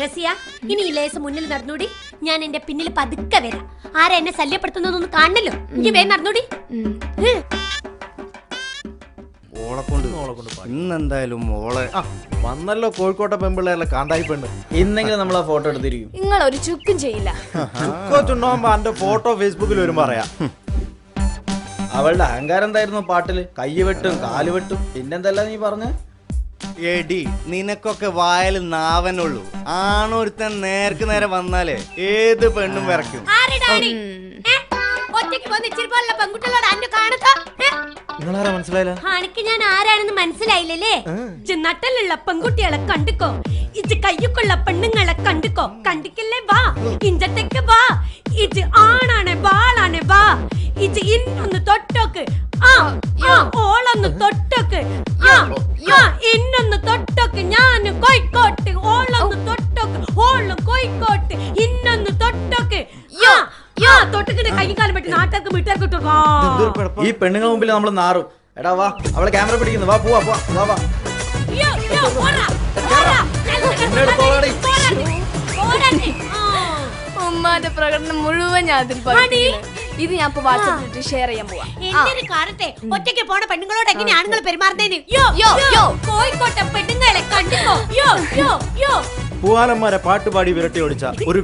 റസിയ, ഇനി ഈ ലേസ് മുന്നിൽ നടന്നൂടി. ഞാൻ എന്റെ പിന്നിൽ പതുക്കെ വരാം. ആരാ എന്നെ ശല്യപ്പെടുത്തുന്നൊന്നും കാണണല്ലോ. ഇനി വേ നടന്നൂടി. ഇന്നെന്തായാലും മോളെ വന്നല്ലോ കോഴിക്കോട്ടെ പെമ്പിള്ളേരല്ല കാണ്ടായി പെണ്ണ്. ഇന്നെങ്കിലും നമ്മൾ ആ ഫോട്ടോ എടുത്തിരിക്കും. നിങ്ങൾ ഒരു ചുക്കും ചെയ്യില്ല. ചുക്കോ ചുണ്ണാകുമ്പോ എന്റെ ഫോട്ടോ ഫേസ്ബുക്കിൽ വരുമ്പോ പറയാം. അവളുടെ അഹങ്കാരം എന്തായിരുന്നു പാട്ടില്? കയ്യ് വെട്ടും കാല് വെട്ടും പിന്നെന്തല്ല നീ പറഞ്ഞ? എടി നിനക്കൊക്കെ വായല് നാവനുള്ളൂ. ആണൊരുത്തൻ നേർക്ക് നേരെ വന്നാലേ ഏത് പെണ്ണും വിറയ്ക്കും. നിങ്ങളാരാ മനസ്സിലായില്ല? എനിക്ക് ഞാൻ ആരാണെന്ന് മനസ്സിലായില്ലേ? നട്ടലുള്ള പെൺകുട്ടികളെ കണ്ടിക്കോ, ഇത് കയ്യൊക്കെയുള്ള പെണ്ണുങ്ങളെ കണ്ടിക്കോ. കണ്ടിക്കില്ലേ? വാ ഇഞ്ചത്തേക്ക് വാ. ഇത് ആണാണ് ബാളാണ്. വാ ഇത് ഇന്നൊന്ന് തൊട്ടോക്ക്. ഓളൊന്ന് തൊട്ടോക്ക്. ഇന്നൊന്ന് തൊട്ടോക്ക്. ഞാൻ കോഴിക്കോട്ട്. ഓളൊന്ന് തൊട്ടോക്ക്. ഓള് കോഴിക്കോട്ട്. ഇന്നൊന്ന് തൊട്ടോക്ക്. തൊട്ടക്കിട്ട് കൈ കാലം പറ്റി നാട്ടുകാർക്ക് വീട്ടുകാർക്ക് ഇട്ടു. ഈ പെണ്ണുങ്ങൾ മുമ്പിൽ നമ്മൾ നാറും. എടാ വാ, അവളെ ക്യാമറ പിടിക്കുന്നു. വാ പോവാ പോവാ വാ വാ. ഉമ്മാന്റെ പ്രകടനം മുഴുവൻ ഞാൻ അതിൽ പകർത്തിയില്ല. ഇത് ഞാൻ ഇപ്പൊ വാട്സാപ്പിൽ ഷെയർ ചെയ്യാൻ പോവാ. എന്തൊരു കാലത്തെ ഒറ്റയ്ക്ക് പോണ പെണ്ണുങ്ങളോട് എങ്ങനെ ആണുങ്ങൾ പെരുമാറുന്നതിന്. കോഴിക്കോട്ടെ പെണ്ണുങ്ങളെ കണ്ടിക്കോ. പൂവാലന്മാരെ പാട്ടുപാടി വിരട്ടി ഓടിച്ച ഒരു